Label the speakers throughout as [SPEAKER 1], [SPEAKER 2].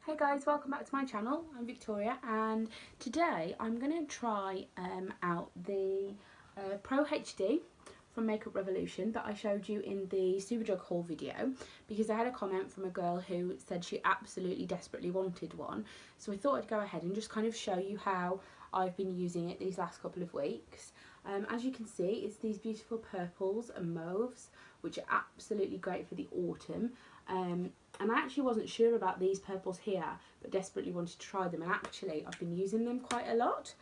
[SPEAKER 1] Hey guys, welcome back to my channel. I'm Victoria and today I'm going to try out the Pro HD from Makeup Revolution that I showed you in the Superdrug haul video, because I had a comment from a girl who said she absolutely desperately wanted one. So I thought I'd go ahead and just kind of show you how I've been using it these last couple of weeks. As you can see, it's these beautiful purples and mauves, which are absolutely great for the autumn. And I actually wasn't sure about these purples here, but desperately wanted to try them, and actually I've been using them quite a lot.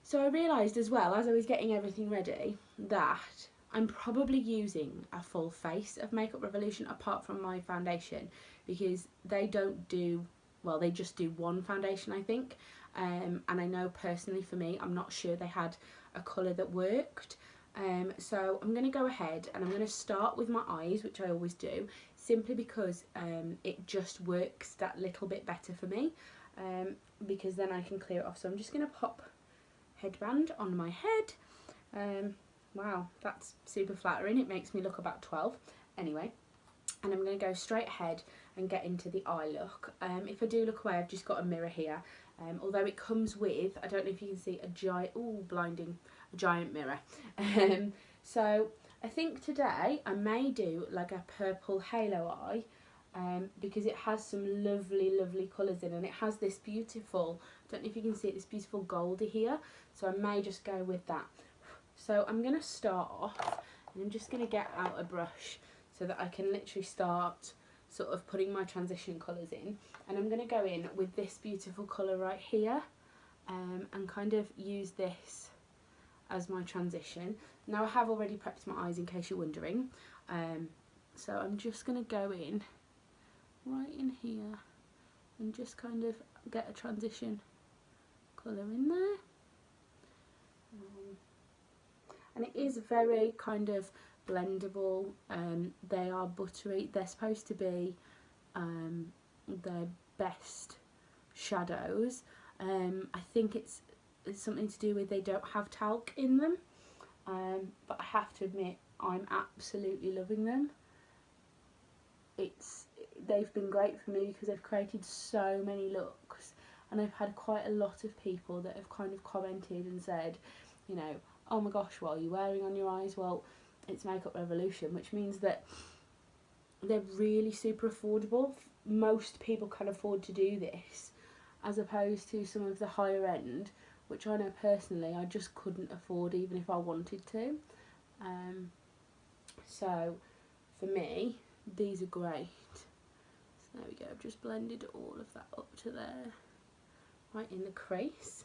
[SPEAKER 1] So I realised as well, as I was getting everything ready, that I'm probably using a full face of Makeup Revolution apart from my foundation, because they don't do, well, they just do one foundation, I think. And I know personally for me, I'm not sure they had a colour that worked. So I'm going to go ahead and I'm going to start with my eyes, which I always do, simply because it just works that little bit better for me, because then I can clear it off. So I'm just going to pop headband on my head. Wow, that's super flattering. It makes me look about 12. Anyway, and I'm going to go straight ahead and get into the eye look. If I do look away, I've just got a mirror here. Although it comes with, I don't know if you can see, a giant, ooh, blinding, a giant mirror. So I think today I may do like a purple halo eye, because it has some lovely, lovely colours in, and it has this beautiful, I don't know if you can see it, this beautiful goldy here. So I may just go with that. So I'm going to start off, and I'm just going to get out a brush so that I can literally start sort of putting my transition colours in. And I'm going to go in with this beautiful colour right here, and kind of use this as my transition. Now I have already prepped my eyes in case you're wondering, so I'm just going to go in right in here and just kind of get a transition colour in there. And it is very kind of blendable. They are buttery. They're supposed to be their best shadows. I think it's something to do with they don't have talc in them, but I have to admit I'm absolutely loving them. They've been great for me because they've created so many looks, and I've had quite a lot of people that have kind of commented and said, you know, oh my gosh, what are you wearing on your eyes? Well, it's Makeup Revolution, which means that they're really super affordable. Most people can afford to do this, as opposed to some of the higher end, which I know personally I just couldn't afford even if I wanted to. So for me, these are great. So there we go, I've just blended all of that up to there, right in the crease.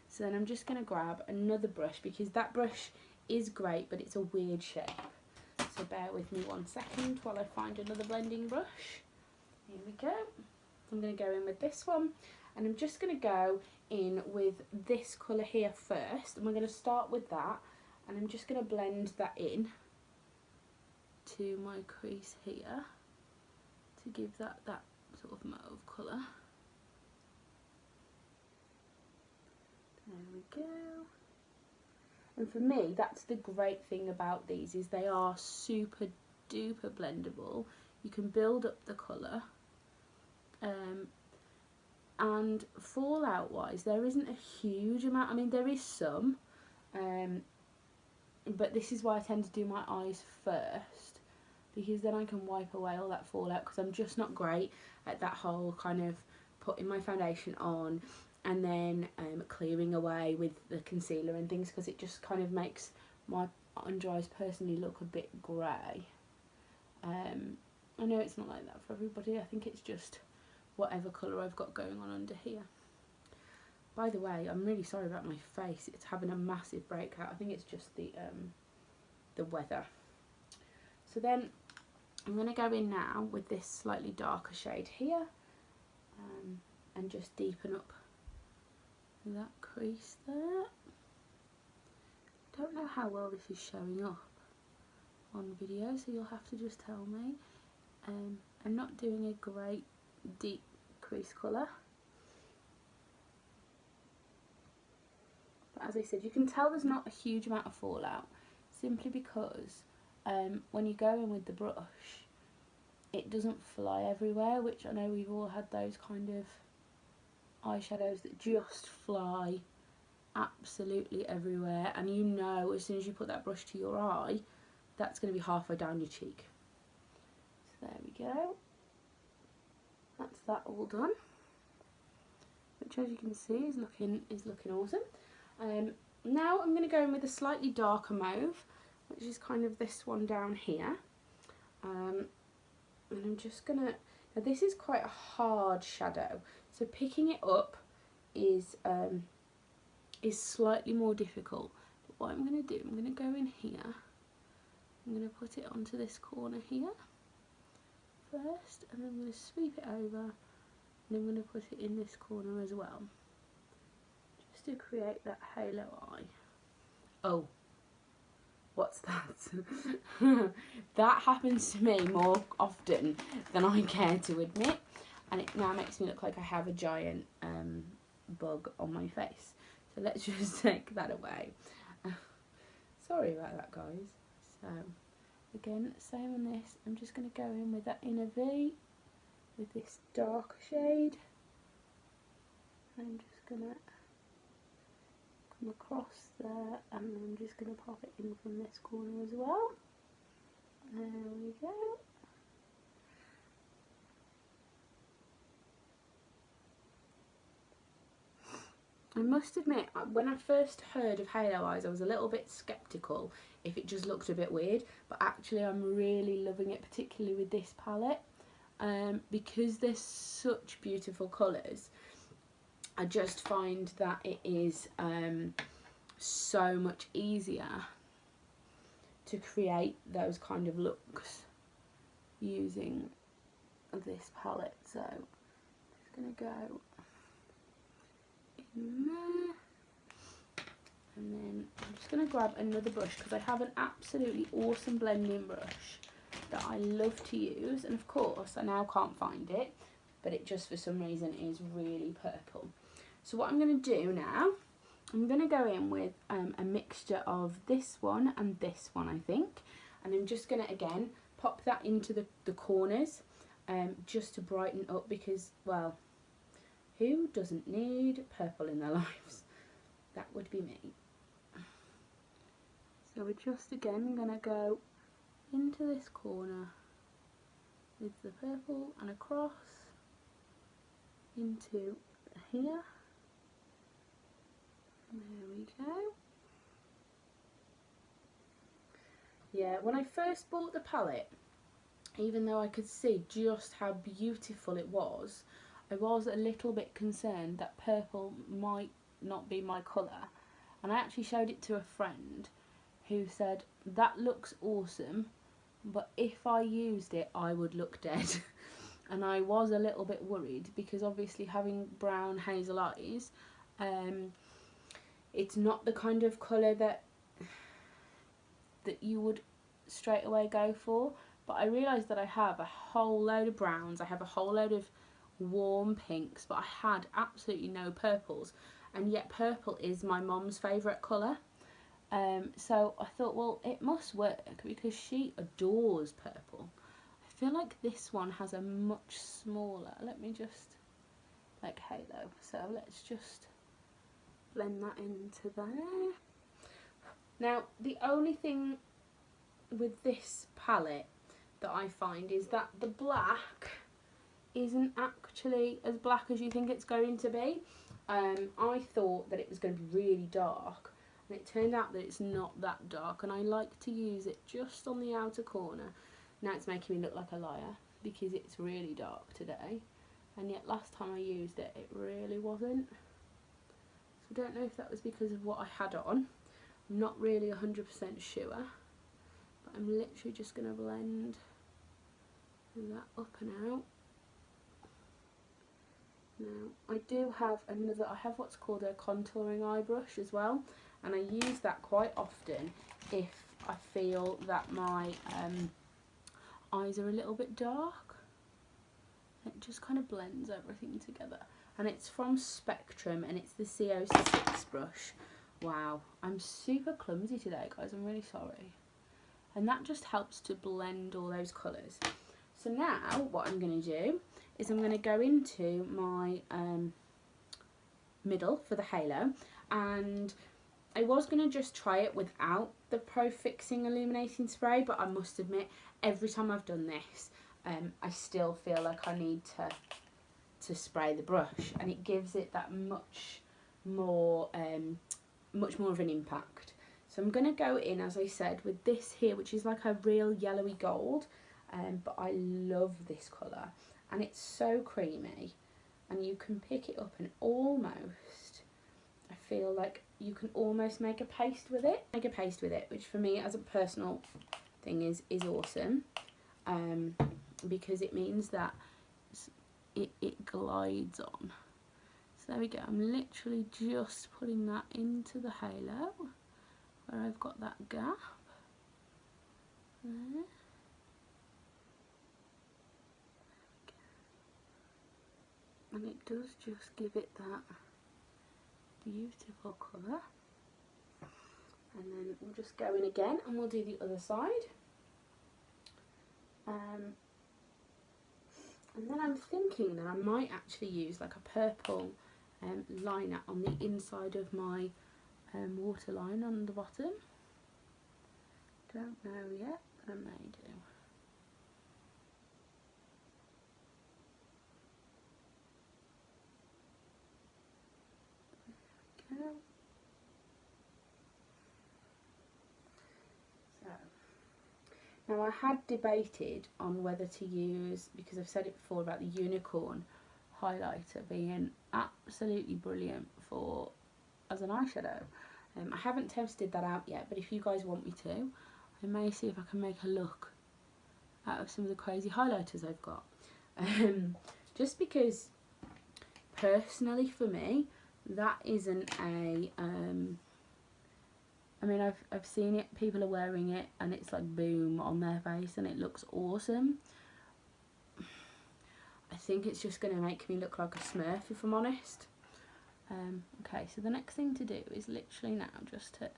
[SPEAKER 1] So then I'm just going to grab another brush, because that brush is great but it's a weird shape. So bear with me 1 second while I find another blending brush. Here we go. I'm going to go in with this one, and I'm just going to go in with this colour here first, and we're going to start with that, and I'm just going to blend that in to my crease here to give that sort of mauve colour. There we go. And for me, that's the great thing about these, is they are super duper blendable. You can build up the colour, and fallout wise there isn't a huge amount. I mean, there is some, but this is why I tend to do my eyes first, because then I can wipe away all that fallout, because I'm just not great at that whole kind of putting my foundation on and then clearing away with the concealer and things, because it just kind of makes my under eyes personally look a bit grey. I know it's not like that for everybody. I think it's just whatever colour I've got going on under here. By the way, I'm really sorry about my face. It's having a massive breakout. I think it's just the weather. So then I'm going to go in now with this slightly darker shade here, and just deepen up that crease there. Don't know how well this is showing up on video, so you'll have to just tell me. I'm not doing a great deep crease colour, but as I said, you can tell there's not a huge amount of fallout, simply because when you go in with the brush, it doesn't fly everywhere, which I know we've all had those kind of eyeshadows that just fly absolutely everywhere, and you know as soon as you put that brush to your eye, that's going to be halfway down your cheek. So there we go. That's that all done, which as you can see is looking awesome. Now I'm going to go in with a slightly darker mauve, which is kind of this one down here. And I'm just going to, now this is quite a hard shadow, so picking it up is slightly more difficult. But what I'm going to do, I'm going to go in here, I'm going to put it onto this corner here first, and then I'm going to sweep it over, and I'm going to put it in this corner as well, just to create that halo eye. Oh, what's that? That happens to me more often than I care to admit, and it now makes me look like I have a giant bug on my face. So let's just take that away. Sorry about that, guys. So again, same on this. I'm just going to go in with that inner V with this darker shade. I'm just going to come across there, and I'm just going to pop it in from this corner as well. There we go. I must admit, when I first heard of halo eyes, I was a little bit sceptical if it just looked a bit weird, but actually I'm really loving it, particularly with this palette, because there's such beautiful colours. I just find that it is so much easier to create those kind of looks using this palette. So I'm just going to go in there, and then I'm just going to grab another brush because I have an absolutely awesome blending brush that I love to use, and of course I now can't find it, but it just for some reason is really purple. So what I'm going to do now, I'm going to go in with a mixture of this one and this one, I think, and I'm just going to again pop that into the corners just to brighten up, because, well, who doesn't need purple in their lives? That would be me. So we're just again going to go into this corner with the purple and across into here. There we go. Yeah, when I first bought the palette, even though I could see just how beautiful it was, I was a little bit concerned that purple might not be my colour, and I actually showed it to a friend who said, that looks awesome, but if I used it I would look dead. And I was a little bit worried, because obviously having brown hazel eyes, it's not the kind of colour that you would straight away go for. But I realised that I have a whole load of browns, I have a whole load of warm pinks, but I had absolutely no purples, and yet purple is my mum's favourite colour. So I thought, well, it must work because she adores purple. I feel like this one has a much smaller, let me just, like halo, so let's just blend that into there. Now the only thing with this palette that I find is that the black isn't actually as black as you think it's going to be. I thought that it was going to be really dark, and it turned out that it's not that dark, and I like to use it just on the outer corner. Now it's making me look like a liar because it's really dark today, and yet last time I used it, it really wasn't. So I don't know if that was because of what I had on. I'm not really 100% sure, but I'm literally just going to blend that up and out. Now I do have I have what's called a contouring eye brush as well, and I use that quite often if I feel that my eyes are a little bit dark. It just kind of blends everything together, and it's from Spectrum, and it's the CO6 brush. Wow, I'm super clumsy today, guys, I'm really sorry. And that just helps to blend all those colours. So now what I'm going to do is I'm going to go into my middle for the halo, and I was going to just try it without the Pro Fixing Illuminating Spray, but I must admit every time I've done this I still feel like I need to spray the brush, and it gives it that much more of an impact. So I'm going to go in, as I said, with this here, which is like a real yellowy gold, but I love this colour, and it's so creamy, and you can pick it up and almost, I feel like you can almost make a paste with it. Which for me as a personal thing is awesome, because it means that it glides on. So there we go, I'm literally just putting that into the halo where I've got that gap there. And it does just give it that beautiful colour. And then we'll just go in again and we'll do the other side. And then I'm thinking that I might actually use like a purple liner on the inside of my waterline on the bottom. Don't know yet, but I may do. Okay. So now I had debated on whether to use, because I've said it before about the unicorn highlighter being absolutely brilliant for as an eyeshadow. I haven't tested that out yet, but if you guys want me to, I may see if I can make a look out of some of the crazy highlighters I've got. Just because personally for me that isn't a I mean I've seen it, people are wearing it and it's like boom on their face and it looks awesome. I think it's just going to make me look like a smurf if I'm honest. Okay, so the next thing to do is literally now just to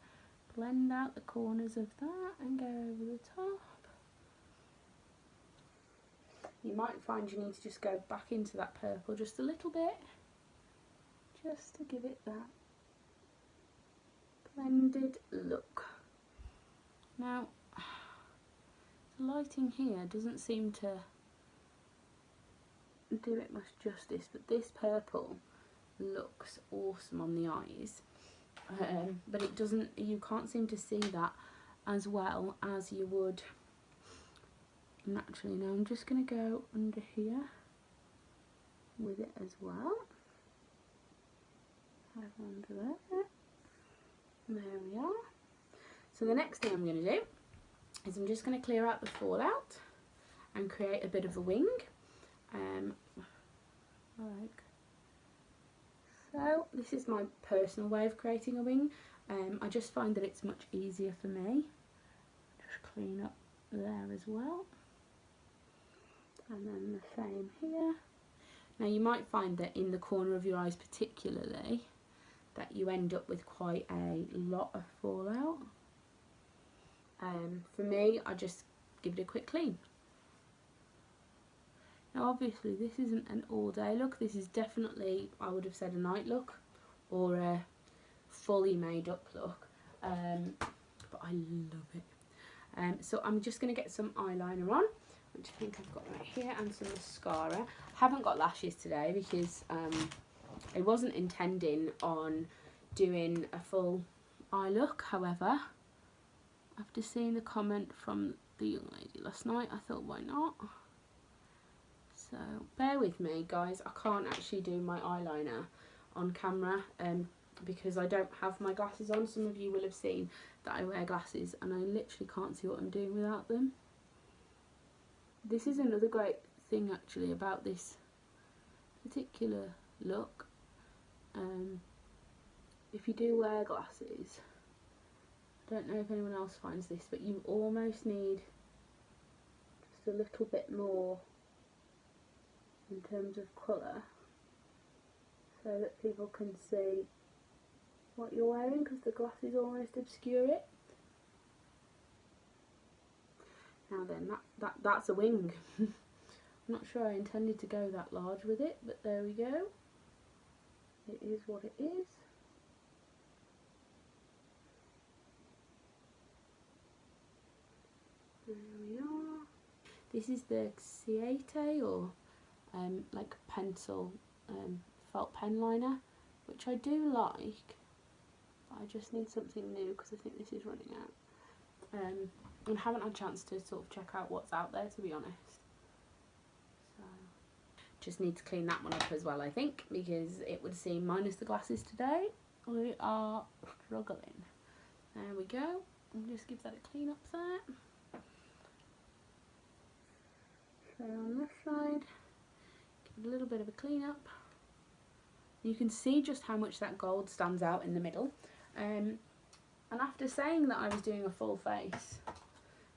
[SPEAKER 1] blend out the corners of that and go over the top. You might find you need to just go back into that purple just a little bit, just to give it that blended look. Now, the lighting here doesn't seem to do it much justice, but this purple looks awesome on the eyes, but it doesn't, you can't seem to see that as well as you would naturally. Now I'm just going to go under here with it as well. Have under there. There we are. So the next thing I'm going to do is I'm just going to clear out the fallout and create a bit of a wing. Like so. This is my personal way of creating a wing. I just find that it's much easier for me. Just clean up there as well. And then the same here. Now you might find that in the corner of your eyes particularly, that you end up with quite a lot of fallout. For me, I just give it a quick clean. Now obviously this isn't an all day look, this is definitely, I would have said, a night look or a fully made up look, but I love it. So I'm just going to get some eyeliner on, which I think I've got right here, and some mascara. I haven't got lashes today because I wasn't intending on doing a full eye look. However, after seeing the comment from the young lady last night, I thought why not. So bear with me guys, I can't actually do my eyeliner on camera because I don't have my glasses on. Some of you will have seen that I wear glasses and I literally can't see what I'm doing without them. This is another great thing actually about this particular look. If you do wear glasses, I don't know if anyone else finds this, but you almost need just a little bit more in terms of colour so that people can see what you're wearing, because the glasses almost obscure it. Now then, that's a wing. I'm not sure I intended to go that large with it, but there we go. It is what it is. There we are. This is the Ciate, or like pencil felt pen liner, which I do like, but I just need something new because I think this is running out. And haven't had a chance to sort of check out what's out there, to be honest. So just need to clean that one up as well, I think, because it would seem, minus the glasses today, we are struggling. There we go. And just give that a clean up there. So on this side, give it a little bit of a clean up. You can see just how much that gold stands out in the middle. And after saying that I was doing a full face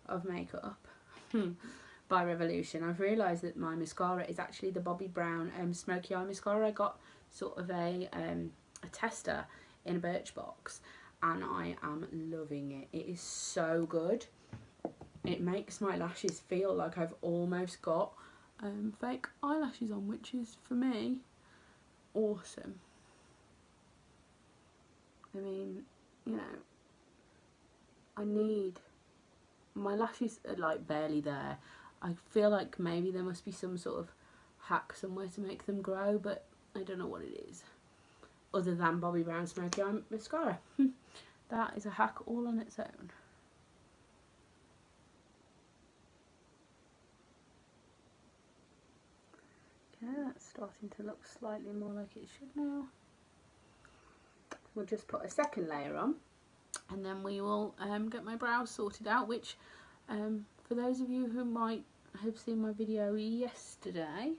[SPEAKER 1] of makeup by Revolution, I've realised that my mascara is actually the Bobbi Brown Smoky Eye Mascara. I got sort of a tester in a Birchbox, and I am loving it. It is so good. It makes my lashes feel like I've almost got fake eyelashes on, which is, for me, awesome. I mean, you know, I need, my lashes are like barely there. I feel like maybe there must be some sort of hack somewhere to make them grow, but I don't know what it is, other than Bobbi Brown Smoky Eye Mascara. That is a hack all on its own. Okay, that's starting to look slightly more like it should now. We'll just put a second layer on, and then we will get my brows sorted out, which for those of you who might have seen my video yesterday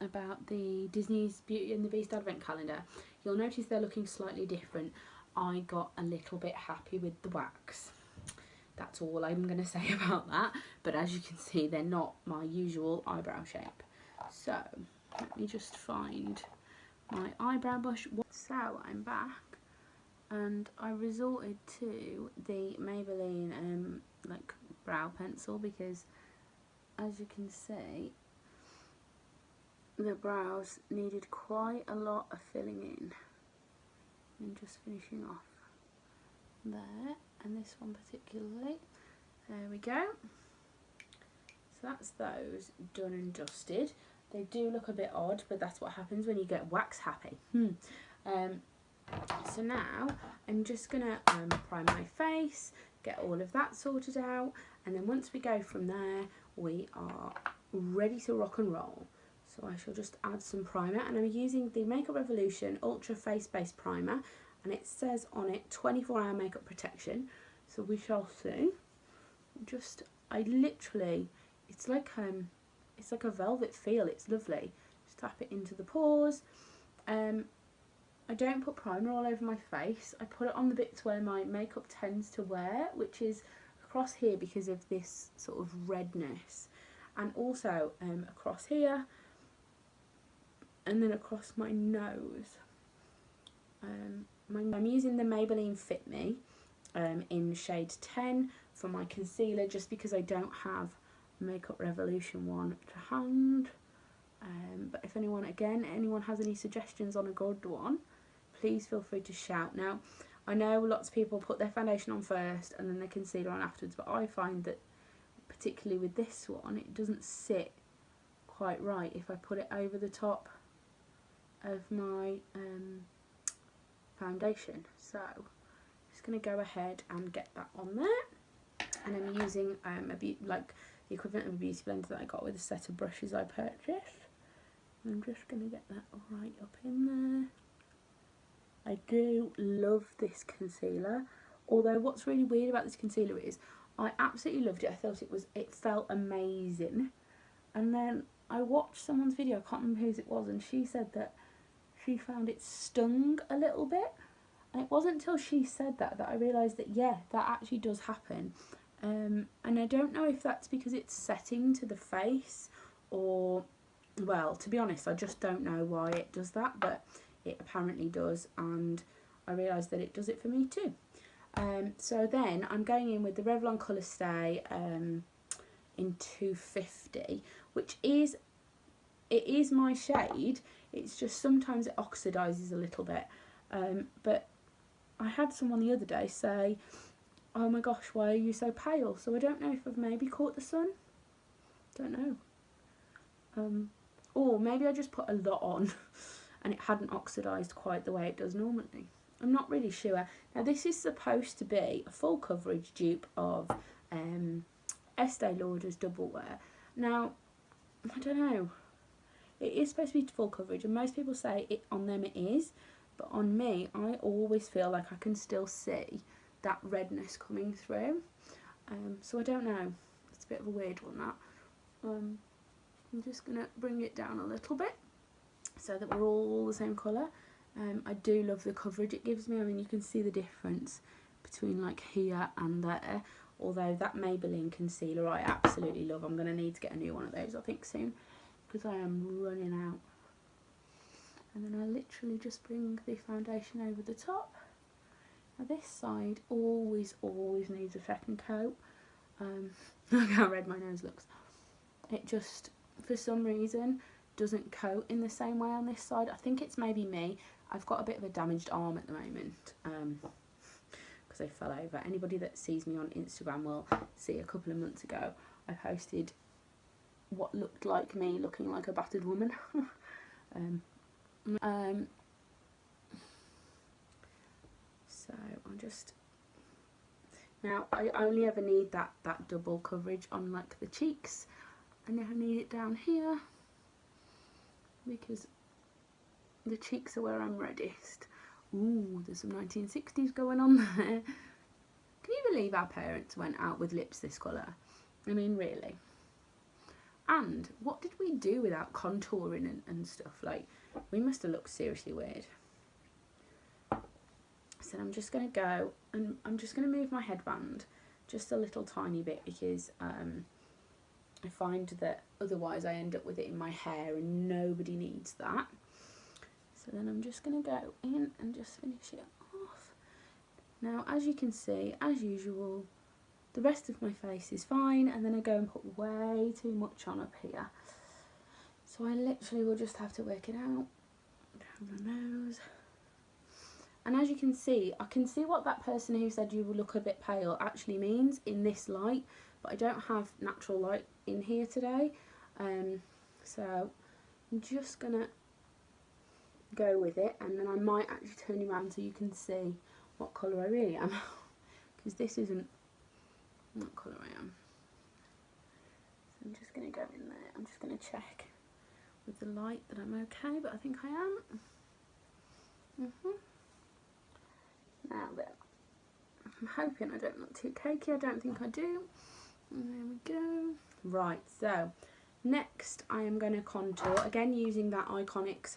[SPEAKER 1] about the Disney's Beauty and the Beast Advent Calendar, you'll notice they're looking slightly different. I got a little bit happy with the wax. That's all I'm going to say about that, but as you can see, they're not my usual eyebrow shape. So let me just find my eyebrow brush. So I'm back, and I resorted to the Maybelline like brow pencil, because as you can see, the brows needed quite a lot of filling in, and just finishing off there, and this one particularly. There we go. So that's those done and dusted. They do look a bit odd, but that's what happens when you get wax happy. So now I'm just gonna prime my face, get all of that sorted out, and then once we go from there, we are ready to rock and roll. So I shall just add some primer, and I'm using the Makeup Revolution Ultra Face Base Primer, and it says on it 24-hour makeup protection. So we shall see. I literally, it's like a velvet feel. It's lovely. Just tap it into the pores. I don't put primer all over my face. I put it on the bits where my makeup tends to wear, which is across here because of this sort of redness, and also across here, and then across my nose. I'm using the Maybelline Fit Me in shade 10 for my concealer, just because I don't have Makeup Revolution one to hand. But if anyone has any suggestions on a good one, please feel free to shout. Now, I know lots of people put their foundation on first and then their concealer on afterwards, but I find that, particularly with this one, it doesn't sit quite right if I put it over the top of my foundation. So I'm just going to go ahead and get that on there, and I'm using like the equivalent of a beauty blender that I got with a set of brushes I purchased. I'm just going to get that right up in there. I do love this concealer, although what's really weird about this concealer is I absolutely loved it. I thought it felt amazing, and then I watched someone's video, I can't remember whose it was, and she said that she found it stung a little bit, and it wasn't until she said that I realised that, yeah, that actually does happen. And I don't know if that's because it's setting to the face, or, well, to be honest, I just don't know why it does that, but it apparently does, and I realised that it does it for me too. So then I'm going in with the Revlon Colour Stay in 250, which is, it is my shade. It's just sometimes it oxidises a little bit. But I had someone the other day say, oh my gosh, why are you so pale? So I don't know if I've maybe caught the sun. Don't know. Or maybe I just put a lot on and it hadn't oxidised quite the way it does normally. I'm not really sure. Now this is supposed to be a full coverage dupe of Estee Lauder's Double Wear. Now, I don't know. It is supposed to be full coverage and most people say it on them it is. But on me, I always feel like I can still see that redness coming through. So I don't know. It's a bit of a weird one, that. I'm just going to bring it down a little bit so that we're all the same colour. I do love the coverage it gives me. I mean, you can see the difference between like here and there. Although that Maybelline concealer I absolutely love. I'm going to need to get a new one of those, I think, soon. Because I am running out. And then I literally just bring the foundation over the top. Now this side always needs a second coat. Look how red my nose looks. It just, for some reason, doesn't coat in the same way on this side. I think it's maybe me. I've got a bit of a damaged arm at the moment because I fell over. Anybody that sees me on Instagram will see a couple of months ago I posted what looked like me looking like a battered woman. So I'll just, now I only ever need that double coverage on like the cheeks. I never need it down here because the cheeks are where I'm reddest. Ooh, there's some 1960s going on there. Can you believe our parents went out with lips this colour? I mean, really. And what did we do without contouring and stuff? Like, we must have looked seriously weird. So I'm just going to go and I'm just going to move my headband just a little tiny bit because I find that otherwise I end up with it in my hair and nobody needs that. So then I'm just going to go in and just finish it off. Now, as you can see, as usual, the rest of my face is fine, and then I go and put way too much on up here. So I literally will just have to work it out. Down the nose. And as you can see, I can see what that person who said you will look a bit pale actually means in this light, but I don't have natural light in here today. So I'm just gonna go with it, and then I might actually turn you around so you can see what colour I really am, because this isn't what colour I am. So I'm just going to go in there. I'm just going to check with the light that I'm okay, but I think I am. Now then, I'm hoping I don't look too cakey. I don't think I do. And there we go. Right, so next I am going to contour, again using that Iconics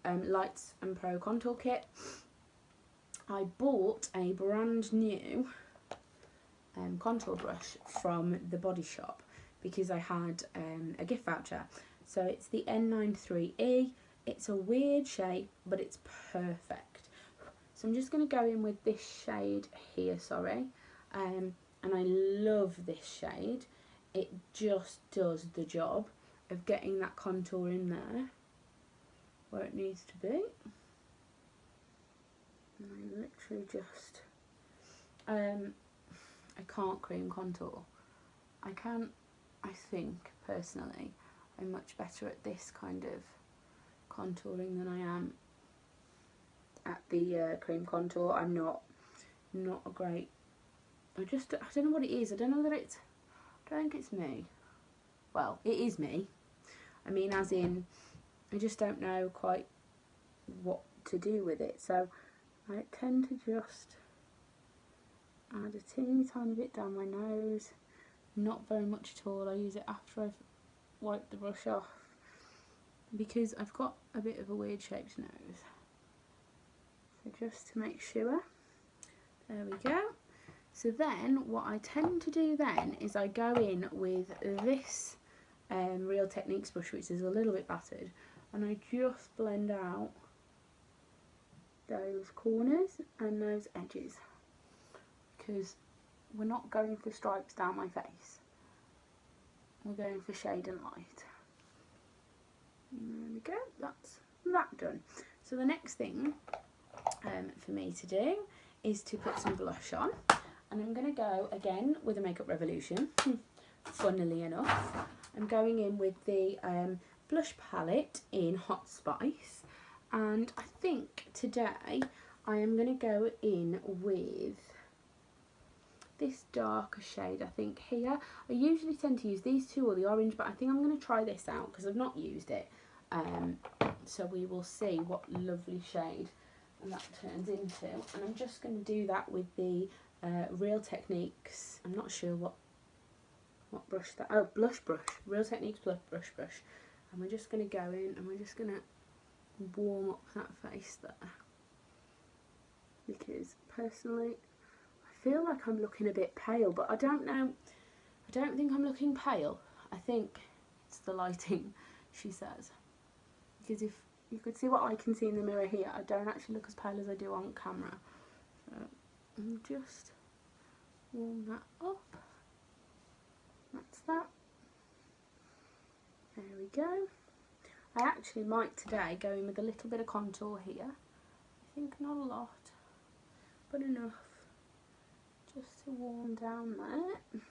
[SPEAKER 1] Lights and Pro contour kit. I bought a brand new contour brush from the Body Shop because I had a gift voucher. So it's the N93E. It's a weird shape, but it's perfect. So I'm just going to go in with this shade here, and I love this shade. It just does the job of getting that contour in there where it needs to be. And I literally just, I can't cream contour. I can, I think, personally, I'm much better at this kind of contouring than I am at the cream contour. I'm not a great, I don't know what it is. I don't know that it's, I don't think it's me. Well, it is me. I mean, as in, I just don't know quite what to do with it. So I tend to just add a teeny tiny bit down my nose. Not very much at all. I use it after I've wiped the brush off because I've got a bit of a weird shaped nose. So just to make sure. There we go. So then what I tend to do then is I go in with this Real Techniques brush, which is a little bit battered, and I just blend out those corners and those edges because we're not going for stripes down my face. we're going for shade and light. There we go, that's that done. So the next thing for me to do is to put some blush on, and I'm going to go again with a Makeup Revolution. Funnily enough, I'm going in with the blush palette in Hot Spice, and I think today I am going to go in with this darker shade. I think here, I usually tend to use these two or the orange, but I think I'm going to try this out because I've not used it. So we will see what lovely shade that turns into, and I'm just going to do that with the Real Techniques. I'm not sure what brush that, oh, blush brush, Real Techniques blush brush, and we're just going to go in and we're just going to warm up that face there, because personally I feel like I'm looking a bit pale, but I don't know, I don't think I'm looking pale. I think it's the lighting, she says, because if you could see what I can see in the mirror here, I don't actually look as pale as I do on camera. So I'll just warm that up. That's that. There we go. I actually might today go in with a little bit of contour here. I think not a lot, but enough just to warm down there.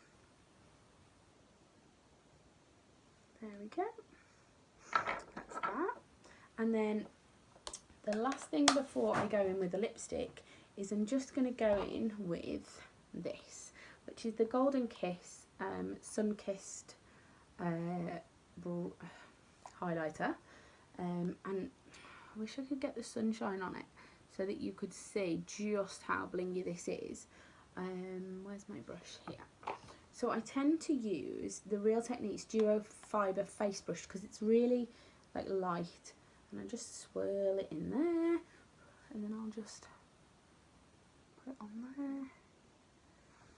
[SPEAKER 1] There we go. That's that. And then the last thing before I go in with the lipstick is I'm just going to go in with this, which is the Golden Kiss Sun-Kissed highlighter, and I wish I could get the sunshine on it so that you could see just how blingy this is. Where's my brush? Here. So I tend to use the Real Techniques Duo Fibre Face Brush because it's really like light, and I just swirl it in there, and then I'll just put it on there.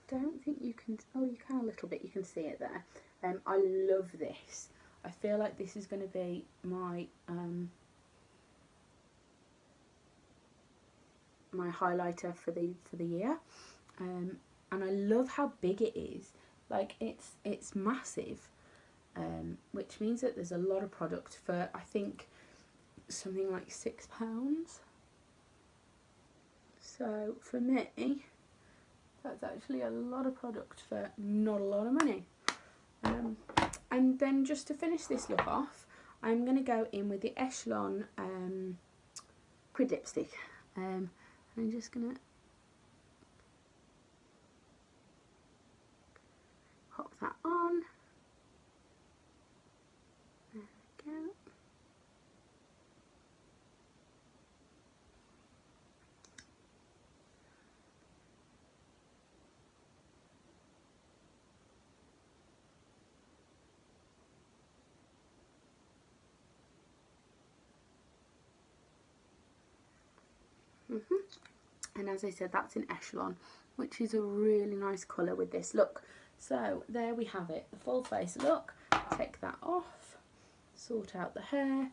[SPEAKER 1] Don't think you can, oh you can a little bit, you can see it there. I love this. I feel like this is going to be my my highlighter for the year, and I love how big it is. Like it's massive, which means that there's a lot of product for, I think, something like £6. So for me, that's actually a lot of product for not a lot of money. And then just to finish this look off, I'm going to go in with the Echelon Quid lipstick. I'm just going to pop that on. There we go. And as I said, that's in Echelon, which is a really nice colour with this look. So there we have it, the full face look. Take that off, sort out the hair.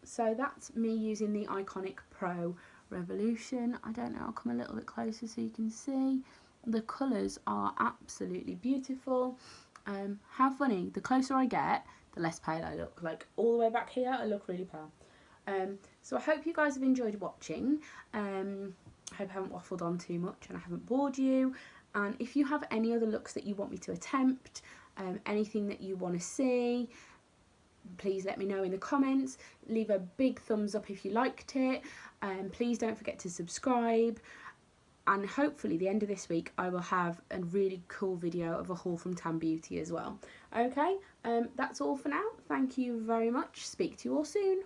[SPEAKER 1] So that's me using the Iconic Pro Revolution. I don't know, I'll come a little bit closer so you can see. The colours are absolutely beautiful. How funny, the closer I get, the less pale I look. Like all the way back here, I look really pale. So I hope you guys have enjoyed watching. I hope I haven't waffled on too much and I haven't bored you. And if you have any other looks that you want me to attempt, anything that you want to see, please let me know in the comments. Leave a big thumbs up if you liked it. Please don't forget to subscribe. And hopefully the end of this week I will have a really cool video of a haul from Tan Beauty as well. Okay, that's all for now. Thank you very much. Speak to you all soon.